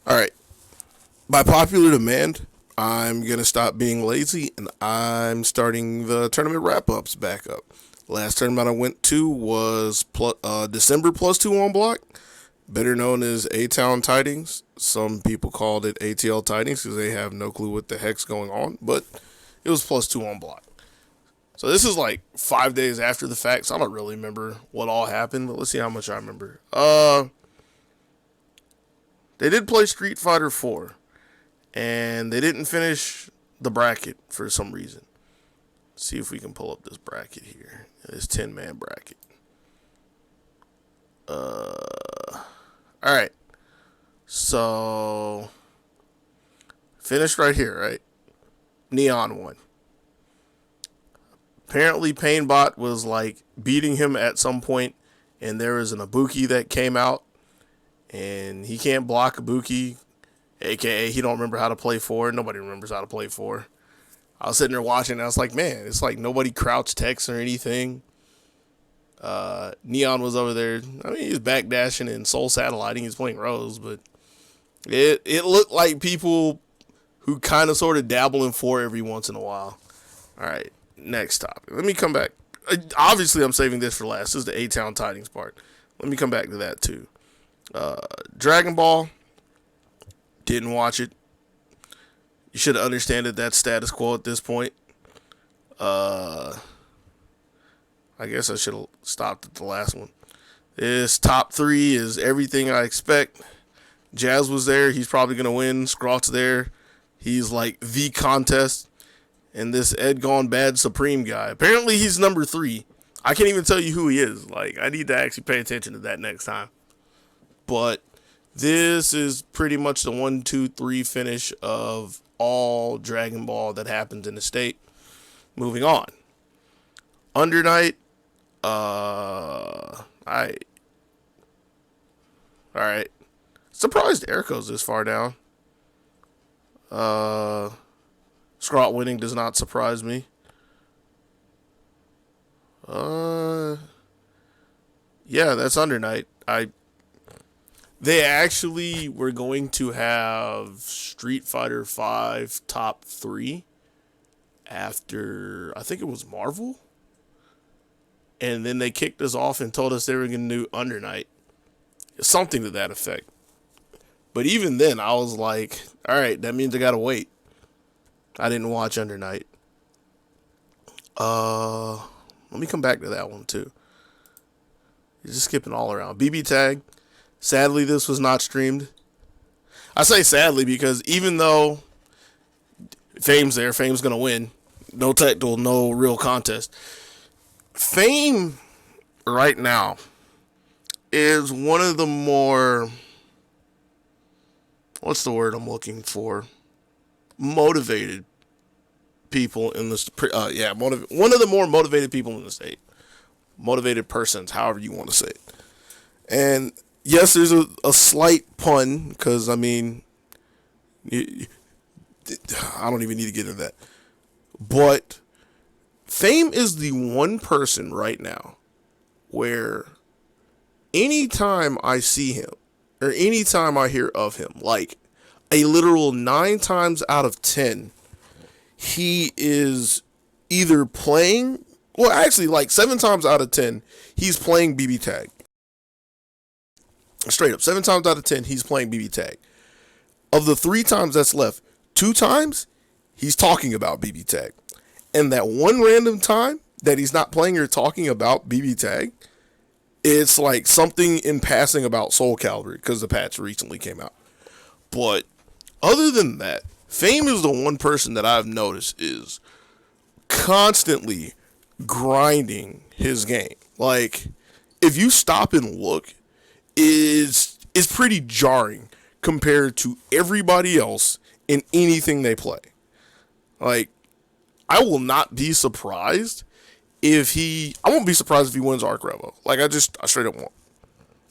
All right. By popular demand, I'm going to stop being lazy and I'm starting the tournament wrap ups back up. Last tournament I went to was December plus two on block, better known as A Town Tidings. Some people called it ATL Tidings because they have no clue what the heck's going on, but it was plus two on block. So this is like 5 days after the fact, so I don't really remember what all happened, but let's see how much I remember. They did play Street Fighter 4, and they didn't finish the bracket for some reason. Let's see if we can pull up this bracket here. This 10-man bracket. Alright. So, finished right here, right? Neon won. Apparently, Painbot was like beating him at some point, and there was an Ibuki that came out, and he can't block Ibuki, aka he don't remember how to play 4. Nobody remembers how to play 4. I was sitting there watching, and I was like, man, it's like nobody crouch text or anything. Neon was over there. I mean, he was backdashing and soul satelliting. He was playing Rose, but it looked like people who kind of sort of dabble in 4 every once in a while. All right, next topic. Let me come back. Obviously, I'm saving this for last. This is the A-Town Tidings part. Let me come back to that, too. Dragon Ball. Didn't watch it. You should understand that that's status quo at this point. I guess I should have stopped at the last one. This top 3 is everything I expect. Jazz was there. He's probably going to win. Scrott's there. He's like the contest. And this Ed Gone Bad Supreme guy. Apparently he's number 3. I can't even tell you who he is. Like, I need to actually pay attention to that next time. But this is pretty much the 1, 2, 3 finish of all Dragon Ball that happens in the state. Moving on. Under Night. Alright. Surprised Erico's this far down. Scrot winning does not surprise me. Yeah, that's Under Night. They actually were going to have Street Fighter 5 top 3 after, I think it was Marvel. And then they kicked us off and told us they were going to do Under Night. Something to that effect. But even then, I was like, alright, that means I gotta wait. I didn't watch Under Night. Let me come back to that one too. You're just skipping all around. BB Tag. Sadly, this was not streamed. I say sadly because even though Fame's there, Fame's gonna win. No technical, no real contest. Fame right now is one of the more, what's the word I'm looking for? Motivated people in this. One of the more motivated people in the state. Motivated persons, however you want to say it. And yes, there's a slight pun because I mean, I don't even need to get into that. But Fame is the one person right now where anytime I see him or anytime I hear of him, like a literal 9 times out of 10, he is either playing, well, actually, like 7 times out of 10, he's playing BB Tag. Straight up, 7 times out of 10, he's playing BB Tag. Of the 3 times that's left, 2 times, he's talking about BB Tag. And that one random time that he's not playing or talking about BB Tag, it's like something in passing about Soul Calibur because the patch recently came out. But other than that, Fame is the one person that I've noticed is constantly grinding his game. Like, if you stop and look, it's pretty jarring compared to everybody else in anything they play. Like, I will not be surprised I won't be surprised if he wins Arc Revo. Like, I straight up won't.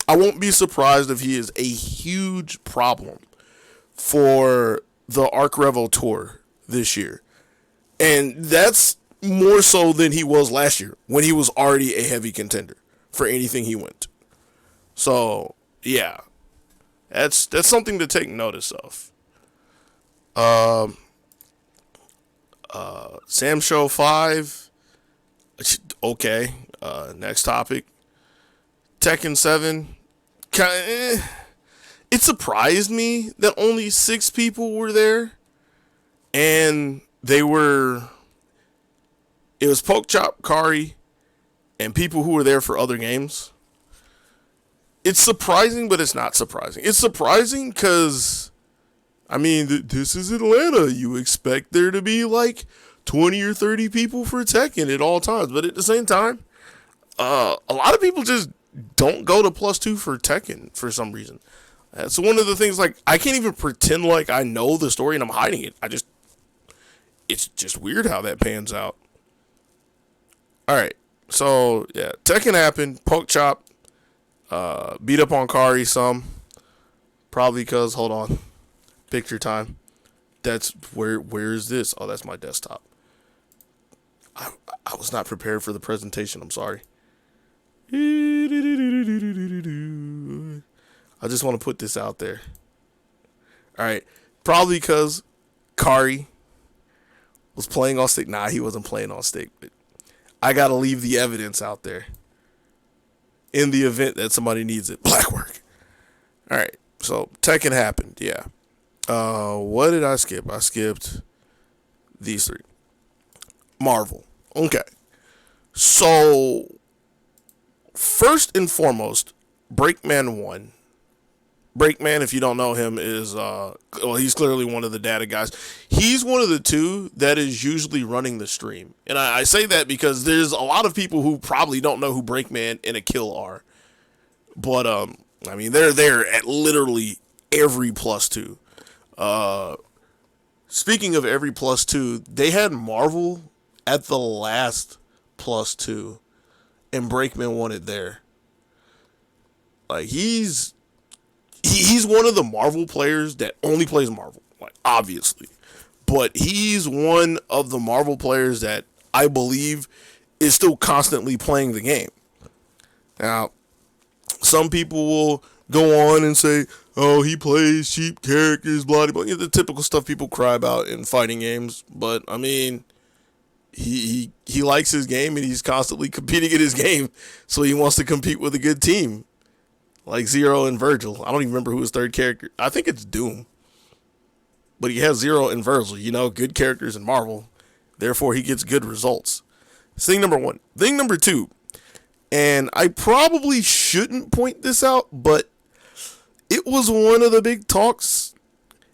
I won't be surprised if he is a huge problem for the Arc Revo tour this year. And that's more so than he was last year when he was already a heavy contender for anything he went to. So, yeah. That's something to take notice of. Um, Sam Show 5. Okay. Next topic. Tekken 7. It surprised me that only 6 people were there. And it was Pokechop, Kari, and people who were there for other games. It's surprising, but it's not surprising. It's surprising because, I mean, this is Atlanta. You expect there to be like 20 or 30 people for Tekken at all times. But at the same time, a lot of people just don't go to +2 for Tekken for some reason. That's one of the things, like, I can't even pretend like I know the story and I'm hiding it. It's just weird how that pans out. Alright, so, yeah, Tekken happened. Pokechop beat up on Kari some. Probably because, hold on, picture time. That's, where is this? Oh, that's my desktop. I was not prepared for the presentation, I'm sorry. I just want to put this out there. Alright, probably because Kari was playing on stick. Nah, he wasn't playing on stick, but I gotta leave the evidence out there in the event that somebody needs it. Black work. Alright, so Tekken happened, yeah. What did I skip? I skipped these 3. Marvel. Okay. So, first and foremost, Breakman won. Breakman, if you don't know him, is, he's clearly one of the data guys. He's one of the 2 that is usually running the stream. And I say that because there's a lot of people who probably don't know who Breakman and Akil are. But, I mean, they're there at literally every +2. Speaking of every +2, they had Marvel at the last +2, and Breakman won it there. Like, he's one of the Marvel players that only plays Marvel, like, obviously. But he's one of the Marvel players that I believe is still constantly playing the game. Now, some people will go on and say, oh, he plays cheap characters, blah, blah, blah. The typical stuff people cry about in fighting games. But, I mean, he likes his game and he's constantly competing in his game. So he wants to compete with a good team. Like Zero and Virgil. I don't even remember who his third character. I think it's Doom. But he has Zero and Virgil. You know, good characters in Marvel. Therefore, he gets good results. That's thing number 1. Thing number 2. And I probably shouldn't point this out, but it was one of the big talks.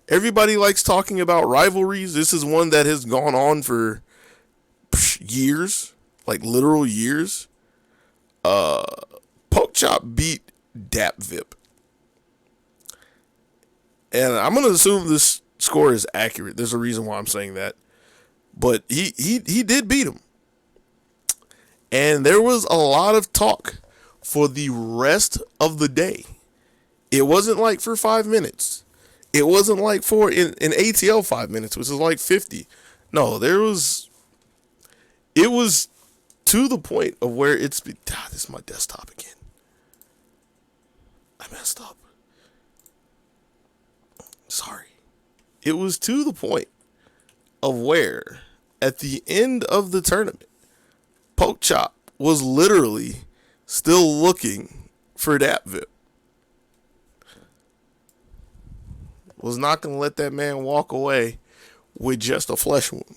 Everybody likes talking about rivalries. This is one that has gone on for years. Like literal years. Pokechop beat DTWU. And I'm going to assume this score is accurate. There's a reason why I'm saying that. But he did beat him. And there was a lot of talk for the rest of the day. It wasn't like for 5 minutes. It wasn't like for in ATL 5 minutes, which is like 50. No, it was to the point of where this is my desktop again. I messed up. Sorry. It was to the point of where, at the end of the tournament, Pokechop was literally still looking for DTWU. Was not going to let that man walk away with just a flesh wound.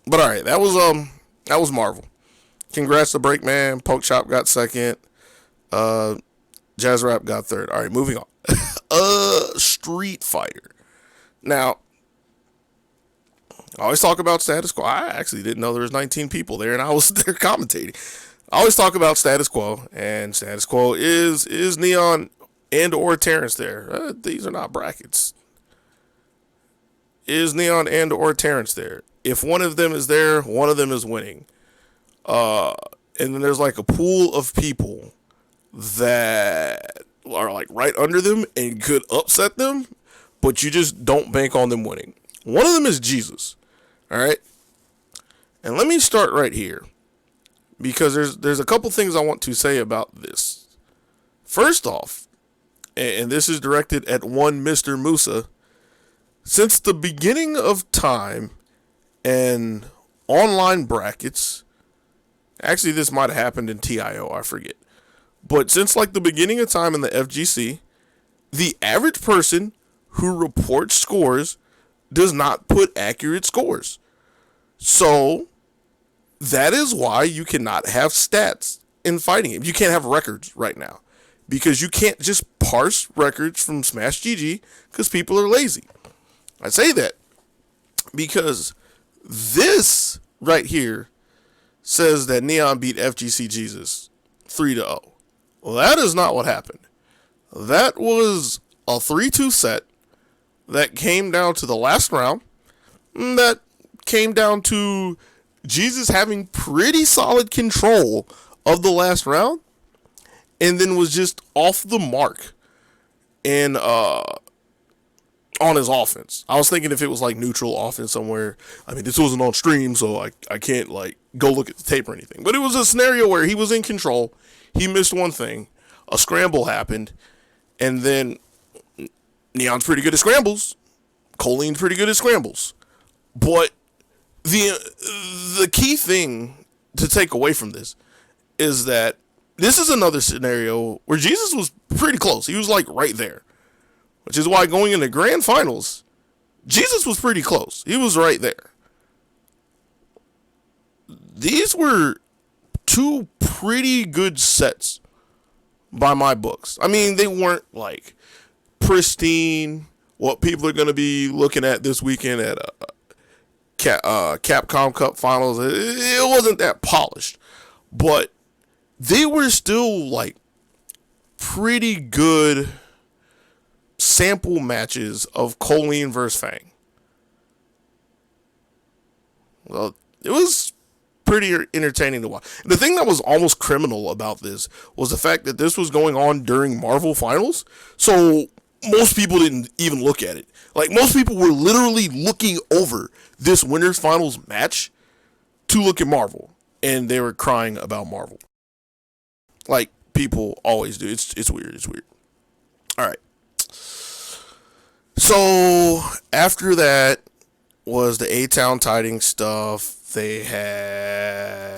But alright, that was Marvel. Congrats to Breakman. Pokechop got second. Jazz Rap got third. Alright, moving on. Street Fighter. Now, I always talk about status quo. I actually didn't know there was 19 people there, and I was there commentating. I always talk about status quo, and status quo is Neon and or Terrence there. These are not brackets. Is Neon and or Terrence there? If one of them is there, one of them is winning. And then there's like a pool of people that are like right under them and could upset them, but you just don't bank on them winning. One of them is Jesus. All right. And let me start right here because there's a couple things I want to say about this First off, and this is directed at one Mr. Musa, since the beginning of time and online brackets, actually this might have happened in TIO, I forget, but since like the beginning of time in the FGC, the average person who reports scores does not put accurate scores. So that is why you cannot have stats in fighting games. You can't have records right now because you can't just parse records from Smash GG because people are lazy. I say that because this right here says that Neon beat FGC Jesus 3-0. Well, that is not what happened. That was a 3-2 set that came down to the last round. That came down to Jesus having pretty solid control of the last round, and then was just off the mark and on his offense. I was thinking if it was like neutral offense somewhere. I mean, this wasn't on stream, so I can't like go look at the tape or anything. But it was a scenario where he was in control. He missed one thing. A scramble happened, and then Neon's pretty good at scrambles. Colleen's pretty good at scrambles. But the key thing to take away from this is that this is another scenario where Jesus was pretty close. He was like right there. Which is why going into grand finals, Jesus was pretty close. He was right there. These were two pretty good sets by my books. I mean, they weren't like pristine, what people are going to be looking at this weekend at Capcom Cup Finals. It wasn't that polished, but they were still like pretty good sample matches of Colleen versus Fang. Well, it was pretty entertaining to watch. And the thing that was almost criminal about this was the fact that this was going on during Marvel Finals, so most people didn't even look at it. Like, most people were literally looking over this Winners Finals match to look at Marvel, and they were crying about Marvel. Like people always do. It's weird. It's weird. All right. So after that was the A-Town Tidings stuff. They had,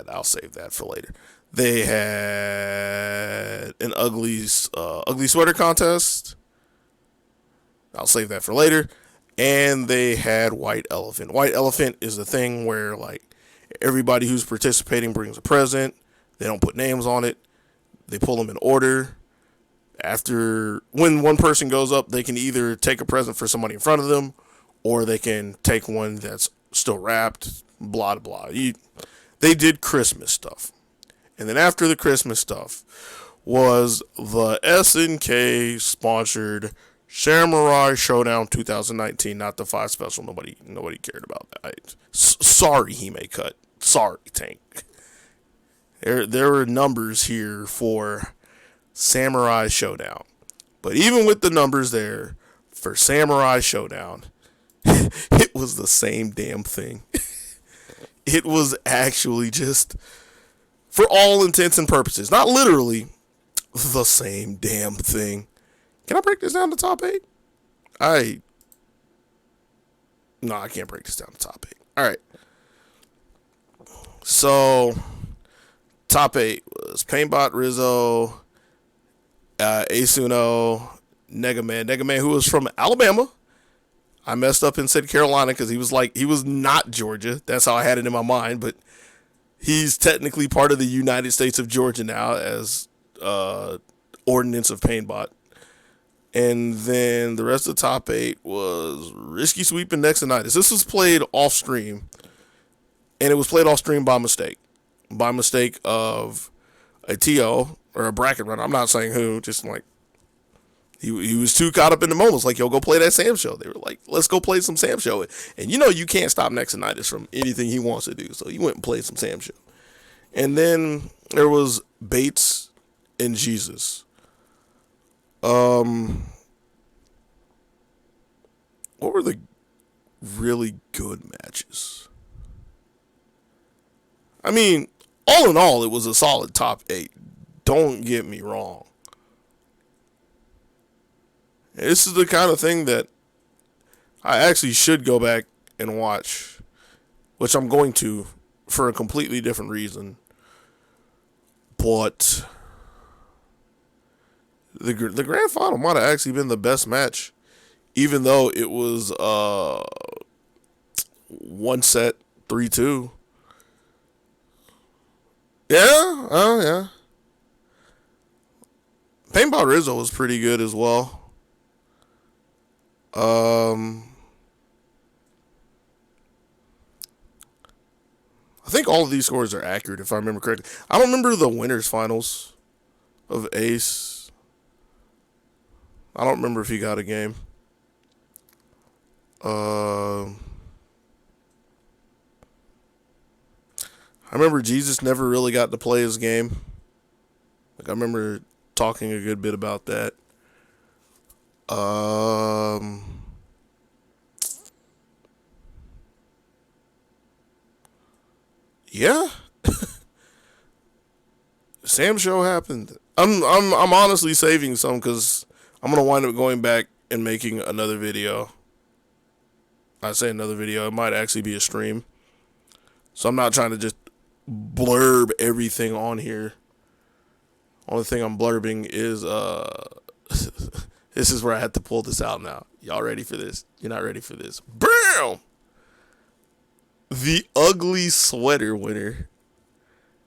I'll save that for later. They had an ugly sweater contest. I'll save that for later. And they had White Elephant. White Elephant is the thing where like everybody who's participating brings a present. They don't put names on it. They pull them in order. After, when one person goes up, they can either take a present for somebody in front of them, or they can take one that's still wrapped, blah, blah. They did Christmas stuff. And then after the Christmas stuff was the SNK sponsored Samurai Showdown 2019, not the 5 special. Nobody cared about that. Sorry, Hime Cut. Sorry, Tank. There were numbers here for Samurai Showdown. But even with the numbers there for Samurai Showdown, it was the same damn thing. It was actually just, for all intents and purposes, not literally, the same damn thing. Can I break this down to top 8? No, I can't break this down to top 8. Alright. So, top 8 was Paintbot Rizzo, Asuno, Negaman, who was from Alabama. I messed up and said Carolina because he was not Georgia. That's how I had it in my mind, but he's technically part of the United States of Georgia now as Ordinance of Paintbot. And then the rest of the top 8 was Risky Sweep and Nexonitis. This was played off stream, and it was played off stream by mistake. By mistake of a TO or a bracket runner. I'm not saying who, just like he was too caught up in the moments. Like, yo, go play that Sam show. They were like, let's go play some Sam show. And you know you can't stop Nexonitis from anything he wants to do. So he went and played some Sam show. And then there was Bates and Jesus. What were the really good matches? I mean, all in all, it was a solid top 8. don't get me wrong. This is the kind of thing that I actually should go back and watch, which I'm going to for a completely different reason. But the grand final might have actually been the best match, even though it was one set 3-2. Yeah, oh yeah. Paintball Rizzo was pretty good as well. I think all of these scores are accurate if I remember correctly. I don't remember the winners finals of Ace. I don't remember if he got a game. I remember Jesus never really got to play his game. Like, I remember talking a good bit about that. Yeah. Sam show happened. I'm honestly saving some because I'm gonna wind up going back and making another video. I say another video. It might actually be a stream. So I'm not trying to just blurb everything on here. Only thing I'm blurbing is this is where I had to pull this out now. Y'all ready for this? You're not ready for this. Bam! The ugly sweater winner.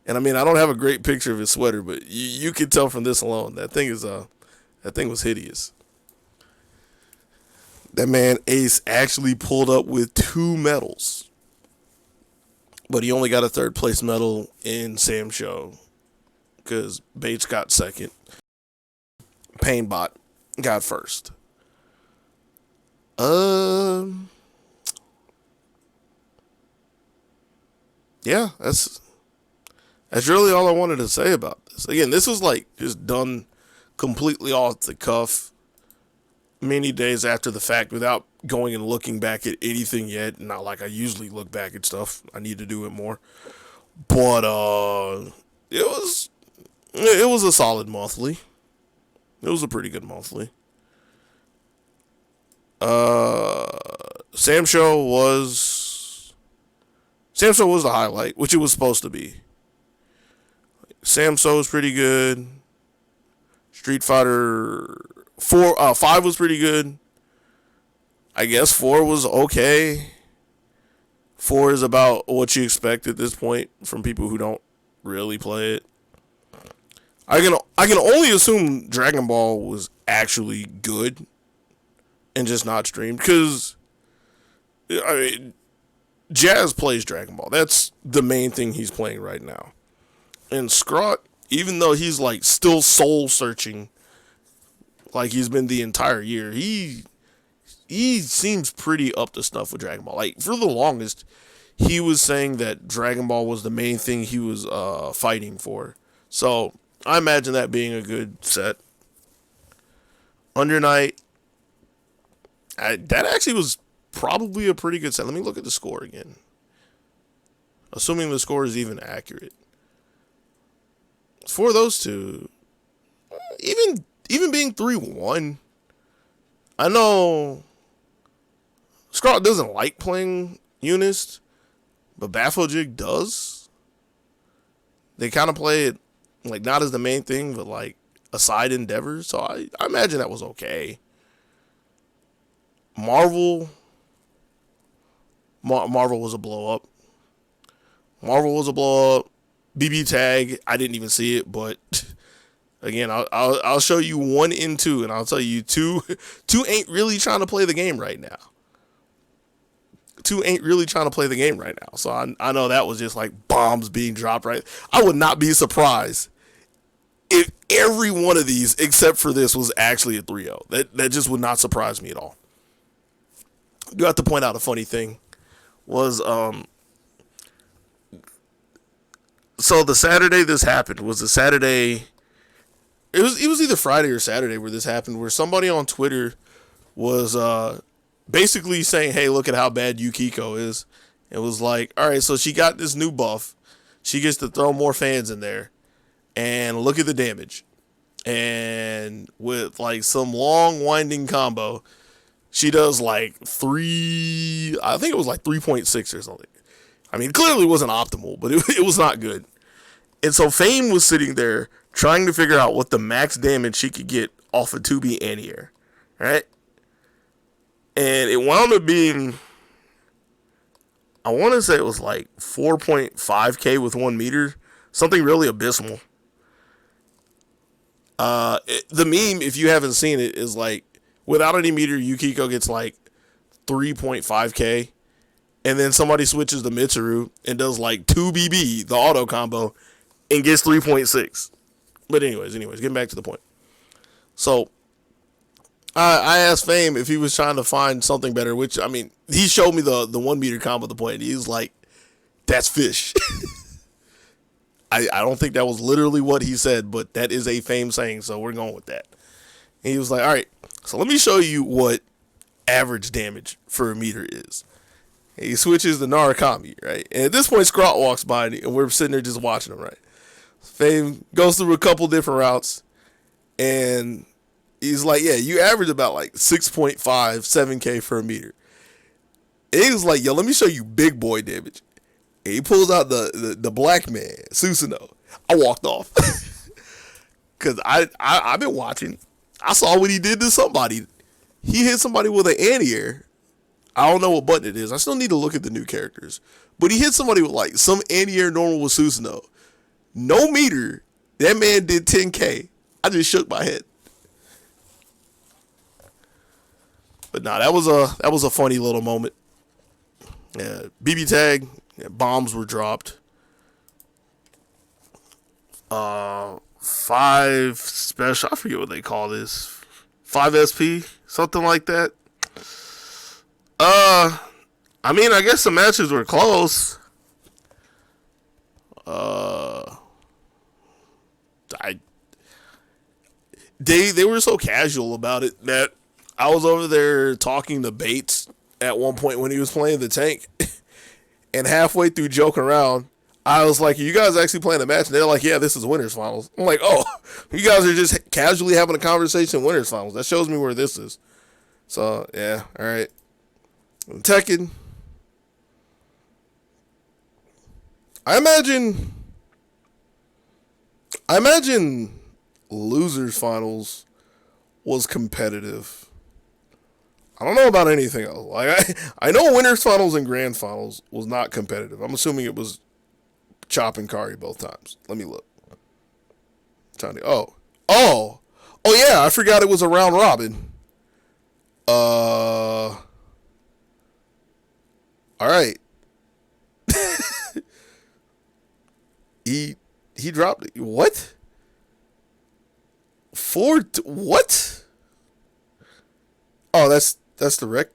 And I mean, I don't have a great picture of his sweater, but you can tell from this alone that thing was hideous. That man Ace actually pulled up with 2 medals, but he only got a 3rd place medal in Sam show because Bates got 2nd. Painbot got 1st. Yeah, that's really all I wanted to say about this. Again, this was like just done completely off the cuff, many days after the fact, without going and looking back at anything yet. Not like I usually look back at stuff. I need to do it more. But it was a solid monthly. It was a pretty good monthly. Sam show was the highlight, which it was supposed to be. Sam show was pretty good. Street Fighter 5 was pretty good. I guess 4 was okay. 4 is about what you expect at this point from people who don't really play it. I can only assume Dragon Ball was actually good and just not streamed, because I mean, Jazz plays Dragon Ball. That's the main thing he's playing right now. And Scrot, even though he's like still soul searching, like he's been the entire year, he seems pretty up to snuff with Dragon Ball. Like, for the longest, he was saying that Dragon Ball was the main thing he was fighting for. So I imagine that being a good set. Under Night, that actually was probably a pretty good set. Let me look at the score again. Assuming the score is even accurate. For those two, even being 3-1, I know Scrot doesn't like playing Eunice, but Bafojig does. They kind of play it like not as the main thing, but like a side endeavor. So I imagine that was okay. Marvel was a blow up. BB Tag, I didn't even see it, but again, I'll show you 1 and 2, and I'll tell you two ain't really trying to play the game right now. 2 ain't really trying to play the game right now. So I know that was just like bombs being dropped right. I would not be surprised if every one of these, except for this, was actually a 3-0. That just would not surprise me at all. I do have to point out a funny thing. Was so the Saturday this happened was the Saturday. It was either Friday or Saturday where this happened, where somebody on Twitter was basically saying, "Hey, look at how bad Yukiko is." It was like, all right, so she got this new buff. She gets to throw more fans in there. and look at the damage. And with like some long winding combo, she does like I think it was like 3.6 or something. I mean, it clearly wasn't optimal, but it was not good. And so Fame was sitting there trying to figure out what the max damage she could get off of 2B anti-air, right? And it wound up being, I want to say it was like 4.5k with 1 meter, something really abysmal. The meme, if you haven't seen it, is like, without any meter, Yukiko gets like 3.5k, and then somebody switches to Mitsuru and does like 2BB, the auto combo, and gets 3.6. But anyways, getting back to the point. So, I asked Fame if he was trying to find something better, which, I mean, he showed me the 1 meter combo at the point. He was like, that's fish. I don't think that was literally what he said, but that is a Fame saying, so we're going with that. And he was like, all right, so let me show you what average damage for a meter is. And he switches to Narukami, right? And at this point, Scrot walks by, and we're sitting there just watching him, right? Fame goes through a couple different routes, and he's like, yeah, you average about like 6.5, 7k for a meter. And he was like, yo, let me show you big boy damage. And he pulls out the black man, Susanoo. I walked off. Because I've been watching. I saw what he did to somebody. He hit somebody with an anti-air. I don't know what button it is. I still need to look at the new characters. But he hit somebody with like some anti-air normal with Susanoo. No meter. That man did 10k. I just shook my head. But nah, that was a funny little moment. Yeah, BB tag. Yeah, bombs were dropped. 5 special. I forget what they call this. 5 SP, something like that. I mean, I guess the matches were close. They were so casual about it that I was over there talking to Bates at one point when he was playing the tank. And halfway through joking around, I was like, are you guys actually playing a match? And they're like, yeah, this is winners finals. I'm like, oh, you guys are just casually having a conversation in winners finals. That shows me where this is. So, yeah, all right. Tekken. I imagine losers finals was competitive. I don't know about anything else. Like I know winners finals and grand finals was not competitive. I'm assuming it was chop and carry both times. Let me look. Oh yeah, I forgot it was a round robin. All right. he dropped it. What? What? Oh, that's the rec.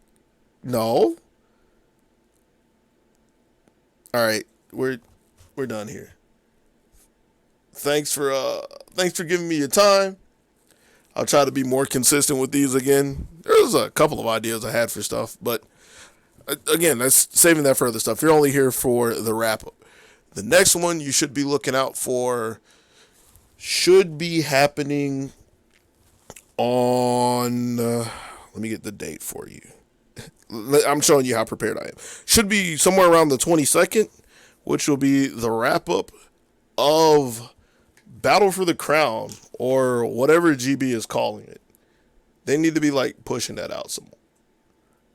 No. All right, we're done here. Thanks for giving me your time. I'll try to be more consistent with these again. There's a couple of ideas I had for stuff, but again, that's saving that for other stuff. You're only here for the wrap up. The next one you should be looking out for should be happening on. Let me get the date for you. I'm showing you how prepared I am. Should be somewhere around the 22nd, which will be the wrap up of Battle for the Crown, or whatever GB is calling it. They need to be like pushing that out some more.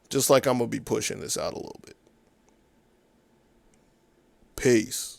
Just like I'm going to be pushing this out a little bit. Peace.